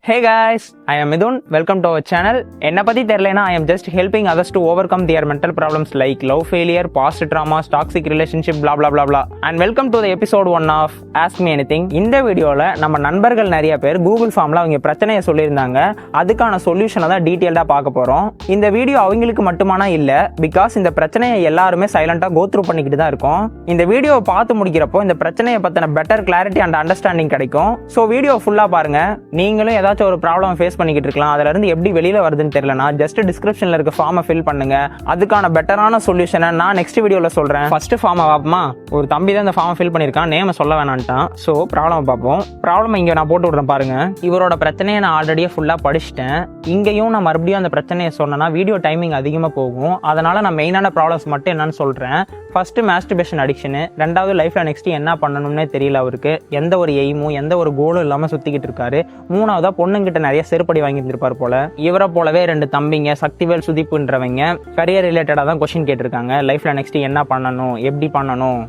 Hey guys, I am Midun. Welcome to our channel. என்னை பற்றி தெரியலனா I am just helping others to overcome their mental problems like love failure, past traumas, toxic relationship, blah blah blah blah. And welcome to the episode 1 of Ask Me Anything. இந்த வீடியோவில் நம்ம நண்பர்கள் நிறைய பேர் Google ஃபார்மில் அவங்க பிரச்சனையை சொல்லியிருந்தாங்க. அதுக்கான சொல்யூஷனை தான் டீட்டெயில்டாக பார்க்க போகிறோம். இந்த வீடியோ அவங்களுக்கு மட்டுமானா இல்லை, பிகாஸ் இந்த பிரச்சனையை எல்லாருமே சைலண்டாக கோ த்ரூ பண்ணிக்கிட்டு தான் இருக்கோம். இந்த வீடியோவை பார்த்து முடிக்கிறப்போ இந்த பிரச்சனையை பற்றின பெட்டர் கிளாரிட்டி அண்ட் அண்டர்ஸ்டாண்டிங் கிடைக்கும். ஸோ வீடியோ ஃபுல்லாக பாருங்கள். நீங்களும் ஏதாச்சும் ஒரு ப்ராப்ளம் ஃபேஸ் பண்ணிக்கிட்டு இருக்கலாம், அதுல இருந்து எப்படி வெளியில வருதுன்னு தெரியலனா ஜஸ்ட் டிஸ்கிரிப்ஷன்ல இருக்க ஃபார்மை ஃபில் பண்ணுங்க. அதுக்கான பெட்டரான சொல்யூஷனை நான் நெக்ஸ்ட் வீடியோல சொல்றேன். ஃபர்ஸ்ட் ஃபார்மை பார்ப்போமா? ஒரு தம்பி தான் இந்த ஃபார்மை ஃபில் பண்ணியிருக்கான், நேமை சொல்ல வேணான்ட்டான். ஸோ ப்ராப்ளம் பார்ப்போம். ப்ராப்ளம் இங்கே நான் போட்டு விடுறேன் பாருங்க. இவரோட பிரச்சனையை நான் ஆல்ரெடியே ஃபுல்லாக படிச்சுட்டேன். இங்கேயும் நான் மறுபடியும் அந்த பிரச்சனையை சொன்னேன்னா வீடியோ டைமிங் அதிகமாக போகும். அதனால நான் மெயினான ப்ராப்ளம்ஸ் மட்டும் என்னன்னு சொல்றேன். ஃபர்ஸ்ட் மாஸ்டர்பேஷன் அடிக்ஷனு, ரெண்டாவது லைஃப்ல நெக்ஸ்ட் என்ன பண்ணணும்னே தெரியல அவருக்கு, எந்த ஒரு எய்மும் எந்த ஒரு கோலும் இல்லாமல் சுத்திக்கிட்டு இருக்காரு. மூணாவதா பொண்ணுங்கிட்ட நிறைய செருப்படி வாங்கி இருந்திருப்பார் போல. இவரை போலவே ரெண்டு தம்பிங்க சக்திவேல் சுதீப்புன்றவங்க கரியர் ரிலேட்டடாக தான் கொஸ்டின் கேட்டிருக்காங்க. லைஃப்ல நெக்ஸ்ட் என்ன பண்ணணும், எப்படி பண்ணணும்,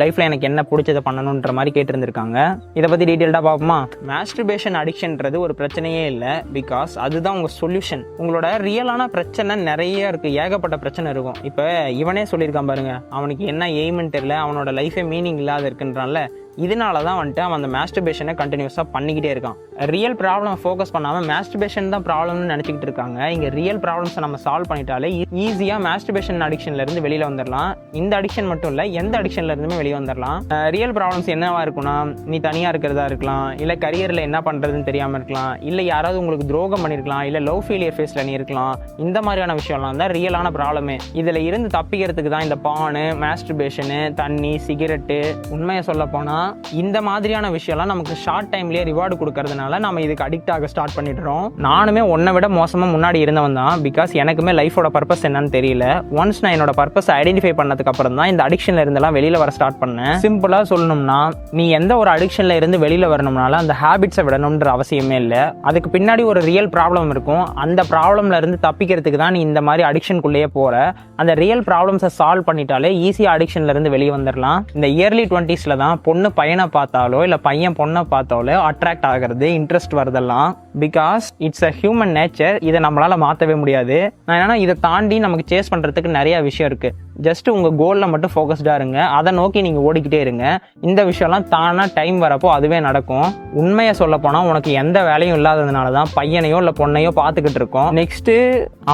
லைஃப்ல எனக்கு என்ன பிடிச்சதை பண்ணணுன்ற மாதிரி கேட்டிருந்திருக்காங்க. இதை பத்தி டீட்டெயில்டா பார்ப்போமா? மாஸ்டர்பேஷன் அடிக்ஷன்றது ஒரு பிரச்சனையே இல்லை, பிகாஸ் அதுதான் உங்க சொல்யூஷன். உங்களோட ரியலான பிரச்சனை நிறைய இருக்கு, ஏகப்பட்ட பிரச்சனை இருக்கும். இப்போ இவனே சொல்லியிருக்கான் பாருங்க, அவனுக்கு என்ன எய்ம்னு தெரியல, அவனோட லைஃபே மீனிங் இல்லாத இருக்குன்றான்ல. இதனால தான் வந்துட்டு அவன் அந்த மாஸ்டர்பேஷனை கண்டினியூஸாக பண்ணிக்கிட்டே இருக்கான். ரியல் ப்ராப்ளம் ஃபோக்கஸ் பண்ணாமல் மாஸ்டர்பேஷன் தான் ப்ராப்ளம்னு நினச்சிக்கிட்டு இருக்காங்க. இங்கே ரியல் ப்ராப்ளம்ஸை நம்ம சால்வ் பண்ணிட்டாலே ஈஸியாக மாஸ்டர்பேஷன் அடிக்ஷன்லேருந்து வெளியில் வந்துடலாம். இந்த அடிக்ஷன் மட்டும் இல்லை, எந்த அடிக்ஷன்லேருந்துமே வெளியே வந்துடலாம். ரியல் ப்ராப்ளம்ஸ் என்னவா இருக்குன்னா, நீ தனியாக இருக்கிறதா இருக்கலாம், இல்லை கரியரில் என்ன பண்ணுறதுன்னு தெரியாமல் இருக்கலாம், இல்லை யாராவது உங்களுக்கு துரோகம் பண்ணியிருக்கலாம், இல்லை லவ் ஃபெயிலியர் ஃபேஸில் நீ இருக்கலாம். இந்த மாதிரியான விஷயம்லாம் தான் ரியலான ப்ராப்ளமே. இதில் இருந்து தப்பிக்கிறதுக்கு தான் இந்த பானு, மாஸ்டர்பேஷனு, தண்ணி, சிகரெட்டு. உண்மையை சொல்ல போனால் இந்த மாதிரியான விஷயம்லாம் நமக்கு ஷார்ட் டைம்லயே ரிவார்டு கொடுக்கறதுனால நம்ம இதுக்கு அடிக்ட் ஆக ஸ்டார்ட் பண்ணிடுறோம். நானுமே உன்னை விட மோசமா முன்னாடி இருந்தவன் தான், பிகாஸ் எனக்குமே லைஃபோட பர்பஸ் என்னன்னு தெரியல. ஒன்ஸ் நான் என்னோட பர்பஸ் ஐடென்டிஃபை பண்ணதுக்கு அப்புறம் தான் இந்த அடிக்ஷன்ல இருந்தெல்லாம் வெளியில வர ஸ்டார்ட் பண்ணேன். சிம்பிளா சொல்லணும்னா, நீ எந்த ஒரு அடிக்ஷன்ல இருந்து வெளியில வரணும்னால அந்த ஹேபிட்ஸை விடணும்ன்ற அவசியமே இல்லை. அதுக்கு பின்னாடி ஒரு ரியல் ப்ராப்ளம் இருக்கும். அந்த ப்ராப்ளம்ல இருந்து தப்பிக்கிறதுக்கு தான் நீ இந்த மாதிரி அடிக்ஷனுக்குள்ளேயே போற. அந்த ரியல் ப்ராப்ளம்ஸை சால்வ் பண்ணிட்டாலே ஈஸியா அடிக்ஷன்ல இருந்து வெளியே வந்துடலாம். இந்த இயர்லி 20s தான் பொண்ணு பையனை பார்த்தாலோ இல்லை பையன் பொண்ணை பார்த்தாலோ அட்ராக்ட் ஆகிறது, இன்ட்ரெஸ்ட் வருதெல்லாம். Because it's a human nature. இதை நம்மளால மாற்றவே முடியாது. நான் என்னன்னா, இதை தாண்டி நமக்கு சேஸ் பண்றதுக்கு நிறைய விஷயம் இருக்கு. ஜஸ்ட் உங்க கோல்ல மட்டும் ஃபோக்கஸ்டா இருங்க, அதை நோக்கி நீங்க ஓடிக்கிட்டே இருங்க. இந்த விஷயம்லாம் தானா டைம் வரப்போ அதுவே நடக்கும். உண்மையை சொல்ல போனா, உனக்கு எந்த வேலையும் இல்லாததுனாலதான் பையனையோ இல்லை பொண்ணையோ பார்த்துக்கிட்டு இருக்கோம். நெக்ஸ்ட்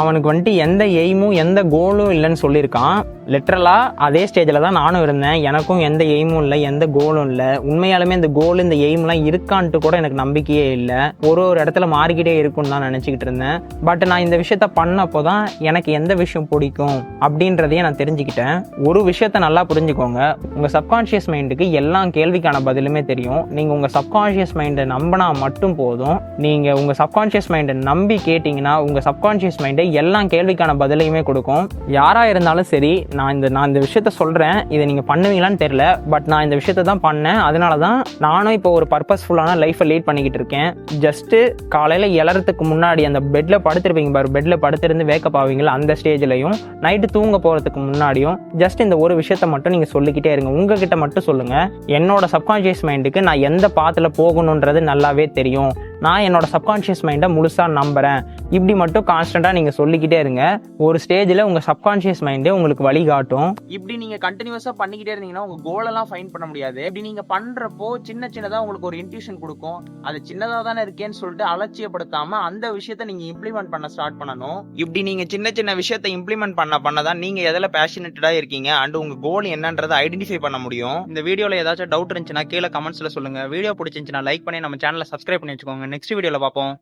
அவனுக்கு வந்துட்டு எந்த எய்மும் எந்த கோலும் இல்லைன்னு சொல்லியிருக்கான். லிட்டரலா அதே ஸ்டேஜில் தான் நானும் இருந்தேன். எனக்கும் எந்த எய்மும் இல்லை, எந்த கோலும் இல்லை. உண்மையாலுமே இந்த கோல், இந்த எய்ம்லாம் இருக்கான்ட்டு கூட எனக்கு நம்பிக்கையே இல்லை. ஒரு இடத்துல மாறிக்கிட்டே இருக்கும்னு தான் நினச்சிக்கிட்டு இருந்தேன். பட் நான் இந்த விஷயத்த பண்ணப்போ தான் எனக்கு எந்த விஷயம் பிடிக்கும் அப்படின்றதையே நான் தெரிஞ்சுக்கிட்டேன். ஒரு விஷயத்த நல்லா புரிஞ்சுக்கோங்க, உங்கள் சப்கான்ஷியஸ் மைண்டுக்கு எல்லா கேள்விக்கான பதிலுமே தெரியும். நீங்கள் உங்கள் சப்கான்ஷியஸ் மைண்டை நம்பினா மட்டும் போதும். நீங்கள் உங்கள் சப்கான்ஷியஸ் மைண்டை நம்பி கேட்டிங்கன்னா உங்கள் சப்கான்ஷியஸ் மைண்டை எல்லா கேள்விக்கான பதிலையுமே கொடுக்கும். யாராக இருந்தாலும் சரி, நான் இந்த விஷயத்த சொல்கிறேன், இதை நீங்கள் பண்ணுவீங்களான்னு தெரியல, பட் நான் இந்த விஷயத்த தான் பண்ணேன். அதனால தான் நானும் இப்போ ஒரு பர்பஸ்ஃபுல்லான லைஃப்பை லீட் பண்ணிக்கிட்டு இருக்கேன். ஜஸ்ட்டு காலையில் எழறதுக்கு முன்னாடி அந்த பெட்டில் படுத்துருப்பீங்க பாரு, பெட்டில் படுத்திருந்து வேக்கப் ஆவீங்களா, அந்த ஸ்டேஜ்லையும் நைட்டு தூங்க போகிறதுக்கு முன்னாடியும் ஜஸ்ட் இந்த ஒரு விஷயத்த மட்டும் நீங்கள் சொல்லிக்கிட்டே இருங்க. உங்ககிட்ட மட்டும் சொல்லுங்கள், என்னோட சப்கான்ஷியஸ் மைண்டுக்கு நான் எந்த பாத்தில் போகணுன்றது நல்லாவே தெரியும், நான் என்னோட சப்கான்ஷியஸ் மைண்டை முழுசாக நம்புறேன். இப்படி மட்டும் கான்ஸ்டன்ட்டாக நீங்கள் சொல்லிக்கிட்டே இருங்க. ஒரு ஸ்டேஜில் உங்கள் சப்கான்ஷியஸ் மைண்டே உங்களுக்கு வழிகாட்டும். இப்படி நீங்கள் கண்டினியூஸாக பண்ணிக்கிட்டே இருந்தீங்கன்னா உங்கள் கோலெல்லாம் ஃபைண்ட் பண்ண முடியாது. இப்படி நீங்கள் பண்ணுறப்போ சின்னதாக உங்களுக்கு ஒரு இன்ட்யூஷன் கொடுக்கும். அது சின்னதாக தானே இருக்கேன்னு சொல்லிட்டு அலட்சியப்படுத்தாமல் அந்த விஷயத்த நீங்கள் இம்ப்ளிமெண்ட் பண்ண ஸ்டார்ட் பண்ணணும். இப்படி நீங்கள் சின்ன விஷயத்தை இம்ப்ளிமெண்ட் பண்ண தான் நீங்கள் எதில் பேஷனேட்டடாக இருக்கீங்க அண்ட் உங்கள் கோல் என்னன்றதை ஐடென்டிஃபை பண்ண முடியும். இந்த வீடியோவில் ஏதாச்சும் டவுட் இருந்துச்சுன்னா கீழே கமெண்ட்ஸில் சொல்லுங்கள். வீடியோ பிடிச்சிருந்துச்சுன்னா லைக் பண்ணி நம்ம சேனலை சப்ஸ்கிரைப் பண்ணி வச்சுக்கோங்க. நெக்ஸ்ட் வீடியோவில் பார்ப்போம்.